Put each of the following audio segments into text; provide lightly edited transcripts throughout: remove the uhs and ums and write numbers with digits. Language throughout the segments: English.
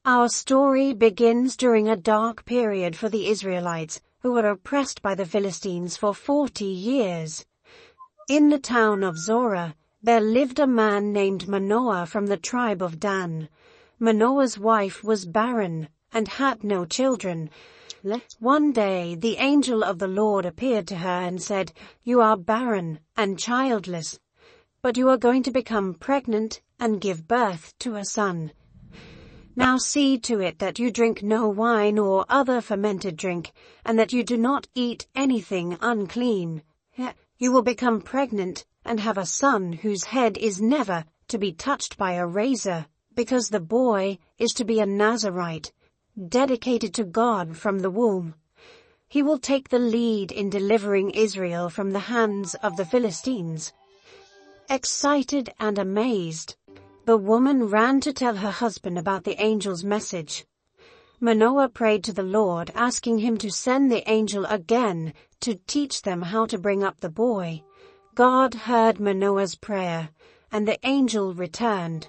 Our story begins during a dark period for the Israelites, who were oppressed by the Philistines for 40 years. In the town of Zorah, there lived a man named Manoah from the tribe of Dan. Manoah's wife was barren and had no children. One day the angel of the Lord appeared to her and said, "You are barren and childless, but you are going to become pregnant and give birth to a son. Now see to it that you drink no wine or other fermented drink, and that you do not eat anything unclean. You will become pregnant and have a son whose head is never to be touched by a razor, because the boy is to be a Nazirite, dedicated to God from the womb. He will take the lead in delivering Israel from the hands of the Philistines." Excited and amazed, the woman ran to tell her husband about the angel's message. Manoah prayed to the Lord, asking him to send the angel again to teach them how to bring up the boy. God heard Manoah's prayer, and the angel returned.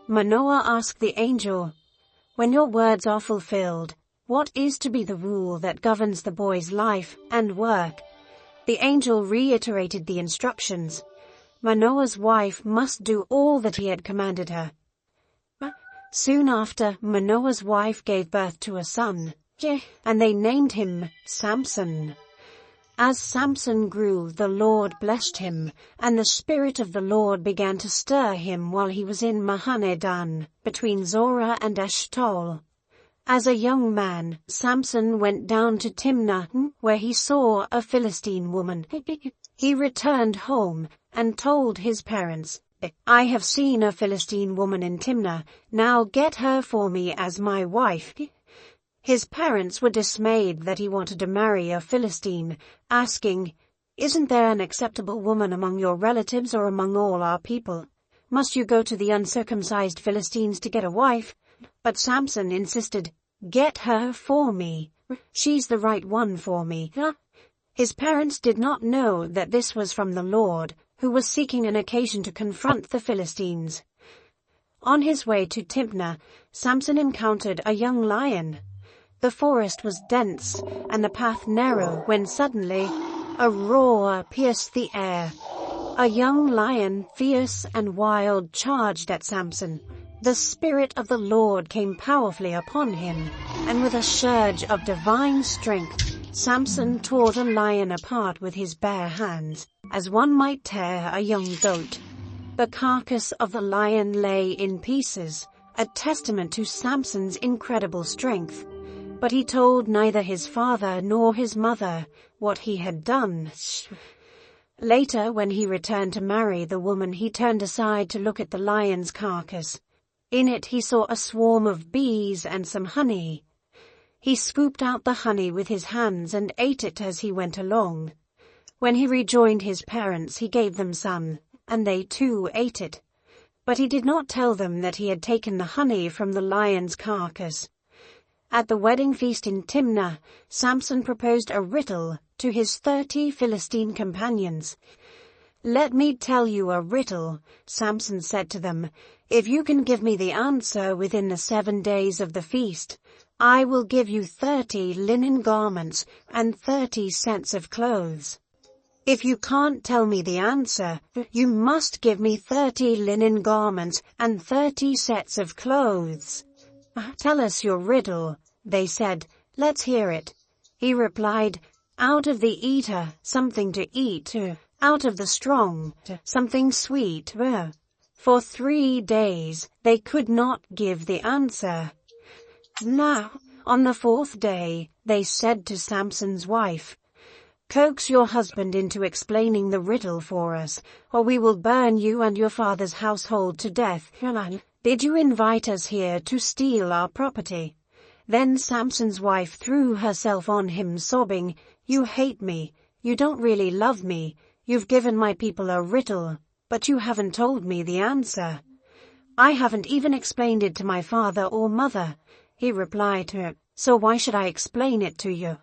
Manoah asked the angel, "When your words are fulfilled, what is to be the rule that governs the boy's life and work?" The angel reiterated the instructions. Manoah's wife must do all that he had commanded her. Soon after, Manoah's wife gave birth to a son, and they named him Samson. As Samson grew, the Lord blessed him, and the Spirit of the Lord began to stir him while he was in Mahaneh-dan, between Zorah and Eshtaol. As a young man, Samson went down to Timnah, where he saw a Philistine woman. He returned home and told his parents, "I have seen a Philistine woman in Timnah. Now get her for me as my wife." His parents were dismayed that he wanted to marry a Philistine, asking, "Isn't there an acceptable woman among your relatives or among all our people? Must you go to the uncircumcised Philistines to get a wife?" But Samson insisted, "Get her for me. She's the right one for me." His parents did not know that this was from the Lord, who was seeking an occasion to confront the Philistines. On his way to Timnah, Samson encountered a young lion. The forest was dense and the path narrow when suddenly a roar pierced the air. A young lion, fierce and wild, charged at Samson. The Spirit of the Lord came powerfully upon him, and with a surge of divine strength, Samson tore the lion apart with his bare hands, as one might tear a young goat. The carcass of the lion lay in pieces, a testament to Samson's incredible strength. But he told neither his father nor his mother what he had done. Later, when he returned to marry the woman, he turned aside to look at the lion's carcass. In it he saw a swarm of bees and some honey. He scooped out the honey with his hands and ate it as he went along. When he rejoined his parents, he gave them some, and they too ate it. But he did not tell them that he had taken the honey from the lion's carcass. At the wedding feast in Timnah, Samson proposed a riddle to his 30 Philistine companions. "Let me tell you a riddle," Samson said to them. "If you can give me the answer within the 7 days of the feast, I will give you 30 linen garments and 30 sets of clothes. If you can't tell me the answer, you must give me 30 linen garments and 30 sets of clothes." "Tell us your riddle," they said. "Let's hear it." He replied, "Out of the eater, something to eat. Out of the strong, something sweet." For 3 days they could not give the answer. Now, on the 4th day, they said to Samson's wife, "Coax your husband into explaining the riddle for us, or we will burn you and your father's household to death. Did you invite us here to steal our property?" Then Samson's wife threw herself on him, sobbing, "You hate me. You don't really love me. You've given my people a riddle, but you haven't told me the answer." "I haven't even explained it to my father or mother," he replied to her, "so why should I explain it to you?"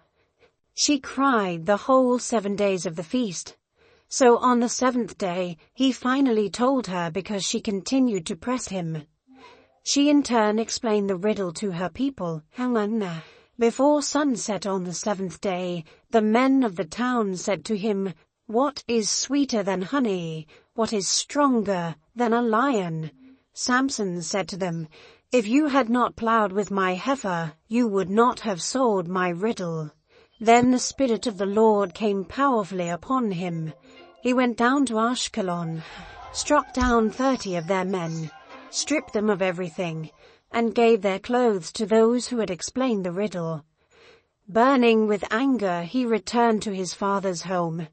She cried the whole 7 days of the feast. So on the 7th day, he finally told her because she continued to press him. She in turn explained the riddle to her people. Before sunset on the 7th day, the men of the town said to him, "What is sweeter than honey? What is stronger than a lion?" Samson said to them, "If you had not plowed with my heifer, you would not have solved my riddle." Then the Spirit of the Lord came powerfully upon him. He went down to Ashkelon, struck down 30 of their men, stripped them of everything, and gave their clothes to those who had explained the riddle. Burning with anger, he returned to his father's home.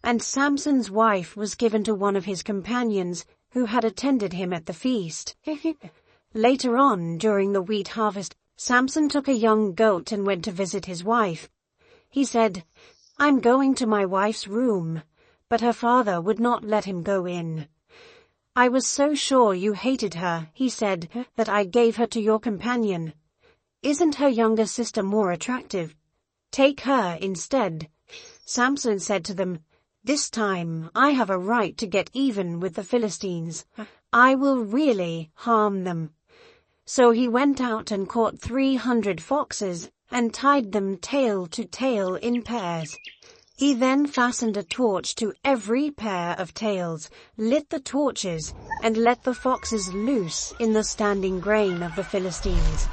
And Samson's wife was given to one of his companions who had attended him at the feast. Later on, during the wheat harvest, Samson took a young goat and went to visit his wife. He said, "I'm going to my wife's room," but her father would not let him go in. "I was so sure you hated her," he said, "that I gave her to your companion. Isn't her younger sister more attractive? Take her instead." Samson said to them, "This time I have a right to get even with the Philistines. I will really harm them." So he went out and caught 300 foxes and tied them tail to tail in pairs. He then fastened a torch to every pair of tails, lit the torches, and let the foxes loose in the standing grain of the Philistines.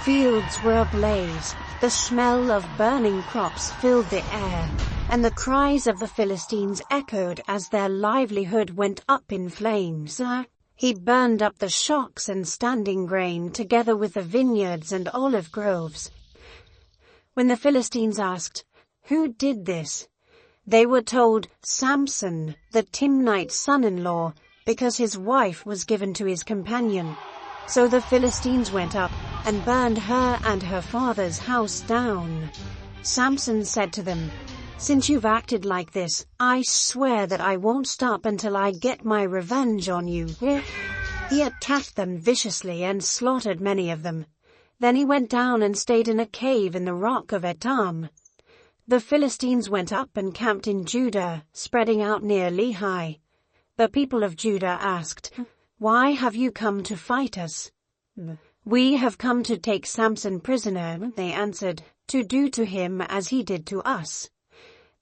Fields were ablaze, the smell of burning crops filled the air, and the cries of the Philistines echoed as their livelihood went up in flames. He burned up the shocks and standing grain together with the vineyards and olive groves. When the Philistines asked, "Who did this?" they were told, "Samson, the Timnite's son-in-law, because his wife was given to his companion." So the Philistines went up and burned her and her father's house down. Samson said to them, "Since you've acted like this, I swear that I won't stop until I get my revenge on you." He attacked them viciously and slaughtered many of them. Then he went down and stayed in a cave in the rock of Etam. The Philistines went up and camped in Judah, spreading out near Lehi. The people of Judah asked, "Why have you come to fight us?" "We have come to take Samson prisoner," they answered, "to do to him as he did to us."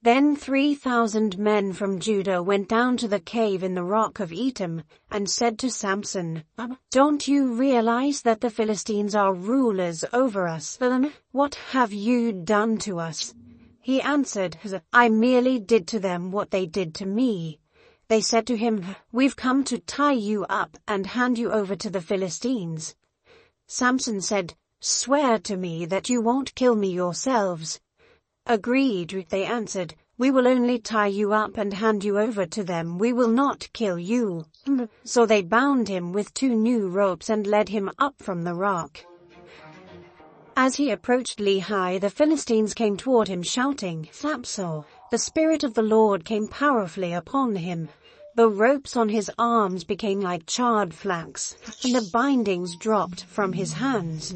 Then 3,000 men from Judah went down to the cave in the rock of Etam and said to Samson, "Don't you realize that the Philistines are rulers over us? What have you done to us?" He answered, "I merely did to them what they did to me." They said to him, "We've come to tie you up and hand you over to the Philistines." Samson said, "Swear to me that you won't kill me yourselves." "Agreed," they answered. "We will only tie you up and hand you over to them. We will not kill you." So they bound him with 2 new ropes and led him up from the rock. As he approached Lehi, the Philistines came toward him shouting, "Samson!" The Spirit of the Lord came powerfully upon him. The ropes on his arms became like charred flax, and the bindings dropped from his hands.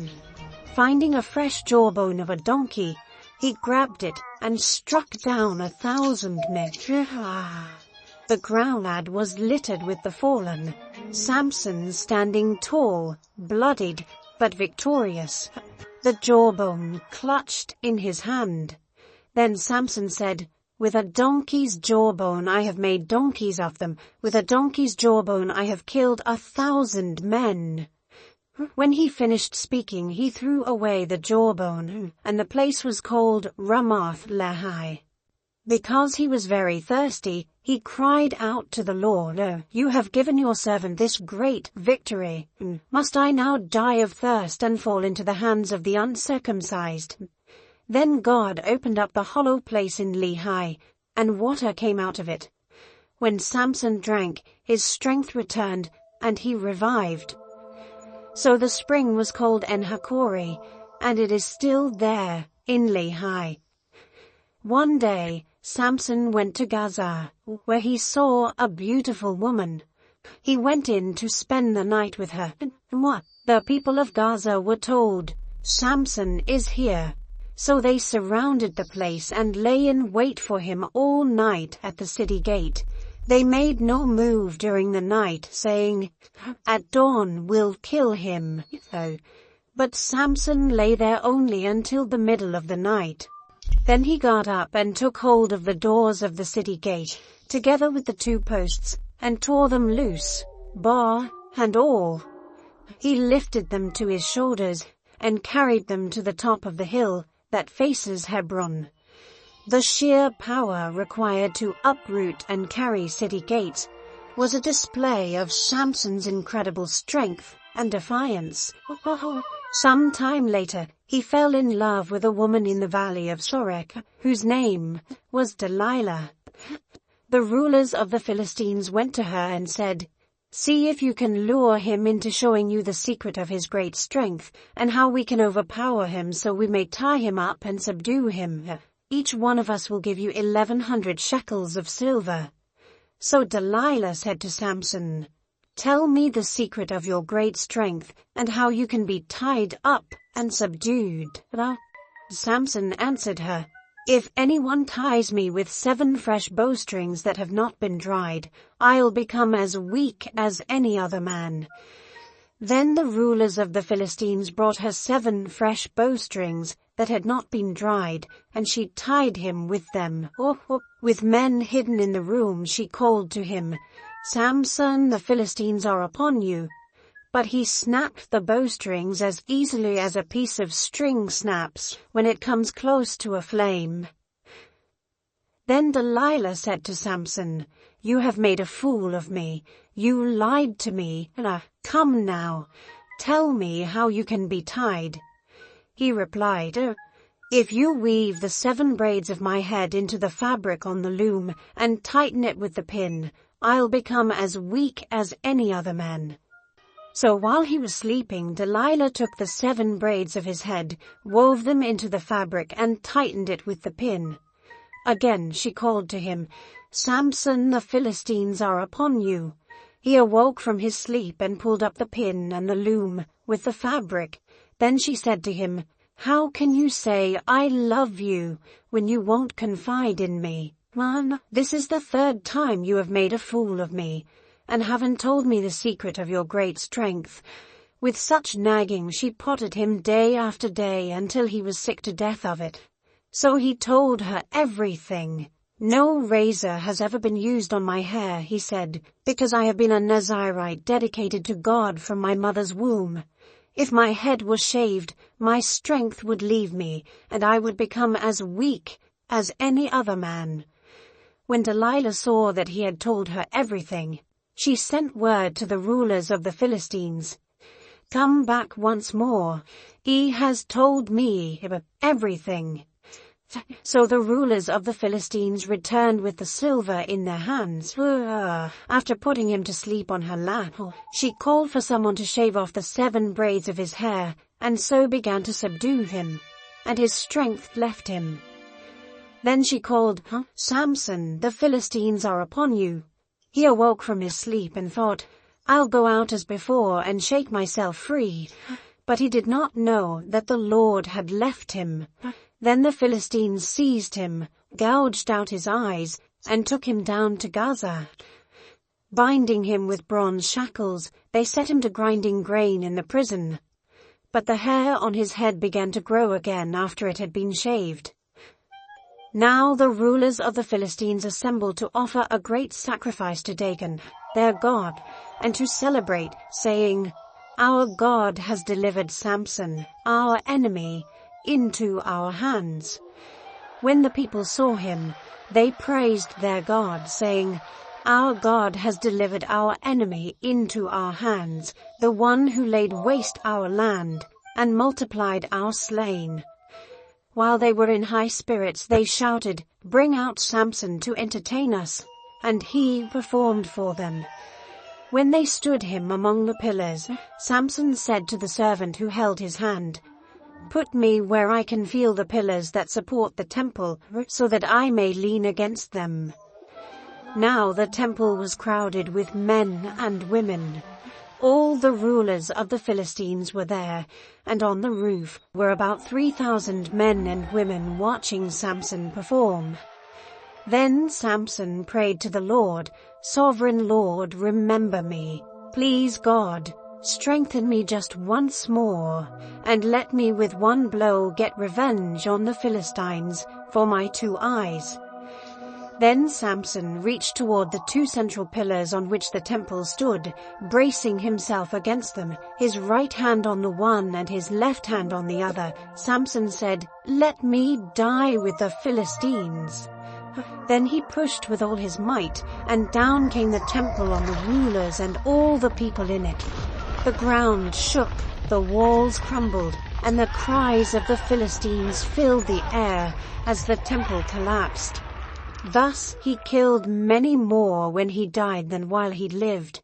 Finding a fresh jawbone of a donkey, he grabbed it and struck down 1,000 men. The ground was littered with the fallen. Samson standing tall, bloodied, but victorious, the jawbone clutched in his hand. Then Samson said, "With a donkey's jawbone I have made donkeys of them. With a donkey's jawbone I have killed 1,000 men." When he finished speaking, he threw away the jawbone, and the place was called Ramoth Lehi. Because he was very thirsty, he cried out to the Lord, "You have given your servant this great victory. Must I now die of thirst and fall into the hands of the uncircumcised?" Then God opened up the hollow place in Lehi, and water came out of it. When Samson drank, his strength returned, and he revived. So the spring was called En-Hakkore, and it is still there in Lehi. One day, Samson went to Gaza, where he saw a beautiful woman. He went in to spend the night with her. The people of Gaza were told, "Samson is here." So they surrounded the place and lay in wait for him all night at the city gate. They made no move during the night, saying, "At dawn we'll kill him." But Samson lay there only until the middle of the night. Then he got up and took hold of the doors of the city gate, together with the 2 posts, and tore them loose, bar and all. He lifted them to his shoulders and carried them to the top of the hill that faces Hebron. The sheer power required to uproot and carry city gates was a display of Samson's incredible strength and defiance. Some time later, he fell in love with a woman in the valley of Sorek, whose name was Delilah. The rulers of the Philistines went to her and said, "See if you can lure him into showing you the secret of his great strength, and how we can overpower him so we may tie him up and subdue him. Each one of us will give you 1,100 shekels of silver." So Delilah said to Samson, "Tell me the secret of your great strength and how you can be tied up and subdued." Samson answered her, "If anyone ties me with 7 fresh bowstrings that have not been dried, I'll become as weak as any other man." Then the rulers of the Philistines brought her 7 fresh bowstrings that had not been dried, and she tied him with them. With men hidden in the room, she called to him, "Samson, the Philistines are upon you." But he snapped the bowstrings as easily as a piece of string snaps when it comes close to a flame. Then Delilah said to Samson, "You have made a fool of me. You lied to me. Come now, tell me how you can be tied." He replied, "If you weave the 7 braids of my head into the fabric on the loom and tighten it with the pin, I'll become as weak as any other man." So while he was sleeping, Delilah took the 7 braids of his head, wove them into the fabric, and tightened it with the pin. Again she called to him, "Samson, the Philistines are upon you." He awoke from his sleep and pulled up the pin and the loom with the fabric. Then she said to him, "How can you say, 'I love you,' when you won't confide in me? This is the 3rd time you have made a fool of me, and haven't told me the secret of your great strength." With such nagging she prodded him day after day until he was sick to death of it. So he told her everything. "No razor has ever been used on my hair," he said, "because I have been a Nazirite dedicated to God from my mother's womb. If my head was shaved, my strength would leave me, and I would become as weak as any other man." When Delilah saw that he had told her everything, she sent word to the rulers of the Philistines, "Come back once more. He has told me everything." So the rulers of the Philistines returned with the silver in their hands. After putting him to sleep on her lap, she called for someone to shave off the 7 braids of his hair, and so began to subdue him, and his strength left him. Then she called, "Samson, the Philistines are upon you." He awoke from his sleep and thought, "I'll go out as before and shake myself free." But he did not know that the Lord had left him. Then the Philistines seized him, gouged out his eyes, and took him down to Gaza. Binding him with bronze shackles, they set him to grinding grain in the prison. But the hair on his head began to grow again after it had been shaved. Now the rulers of the Philistines assembled to offer a great sacrifice to Dagon, their god, and to celebrate, saying, "Our God has delivered Samson, our enemy, into our hands." When the people saw him, they praised their God, saying, "Our God has delivered our enemy into our hands, the one who laid waste our land and multiplied our slain." While they were in high spirits, they shouted, "Bring out Samson to entertain us," and he performed for them. When they stood him among the pillars, Samson said to the servant who held his hand, "Put me where I can feel the pillars that support the temple, so that I may lean against them." Now the temple was crowded with men and women. All the rulers of the Philistines were there, and on the roof were about 3,000 men and women watching Samson perform. Then Samson prayed to the Lord, Sovereign Lord, remember me. Please God, strengthen me just once more, and let me with one blow get revenge on the Philistines for my 2 eyes." Then Samson reached toward the 2 central pillars on which the temple stood, bracing himself against them, his right hand on the one and his left hand on the other. Samson said, "Let me die with the Philistines." Then he pushed with all his might, and down came the temple on the rulers and all the people in it. The ground shook, the walls crumbled, and the cries of the Philistines filled the air as the temple collapsed. Thus he killed many more when he died than while he lived.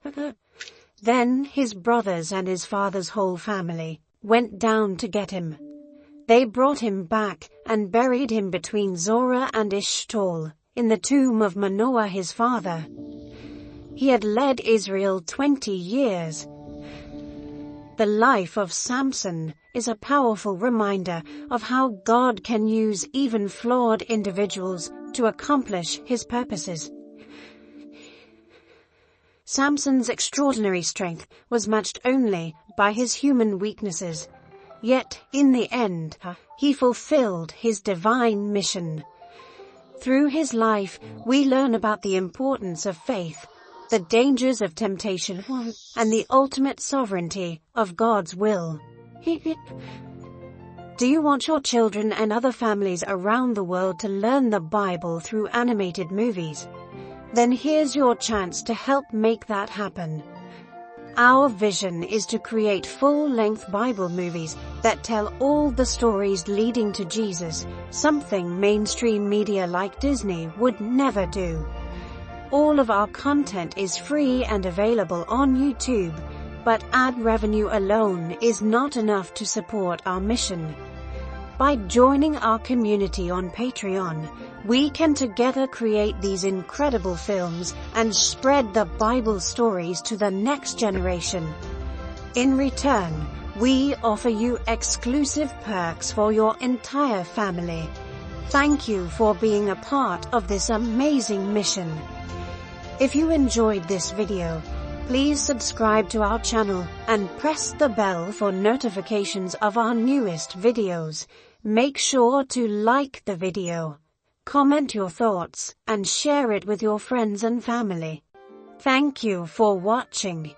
Then his brothers and his father's whole family went down to get him. They brought him back and buried him between Zorah and Eshtaol in the tomb of Manoah his father. He had led Israel 20 years. The life of Samson is a powerful reminder of how God can use even flawed individuals to accomplish his purposes. Samson's extraordinary strength was matched only by his human weaknesses. Yet, in the end, he fulfilled his divine mission. Through his life, we learn about the importance of faith, the dangers of temptation, and the ultimate sovereignty of God's will. Do you want your children and other families around the world to learn the Bible through animated movies? Then here's your chance to help make that happen. Our vision is to create full-length Bible movies that tell all the stories leading to Jesus, something mainstream media like Disney would never do. All of our content is free and available on YouTube, but ad revenue alone is not enough to support our mission. By joining our community on Patreon, we can together create these incredible films and spread the Bible stories to the next generation. In return, we offer you exclusive perks for your entire family. Thank you for being a part of this amazing mission. If you enjoyed this video, please subscribe to our channel and press the bell for notifications of our newest videos. Make sure to like the video, comment your thoughts, and share it with your friends and family. Thank you for watching.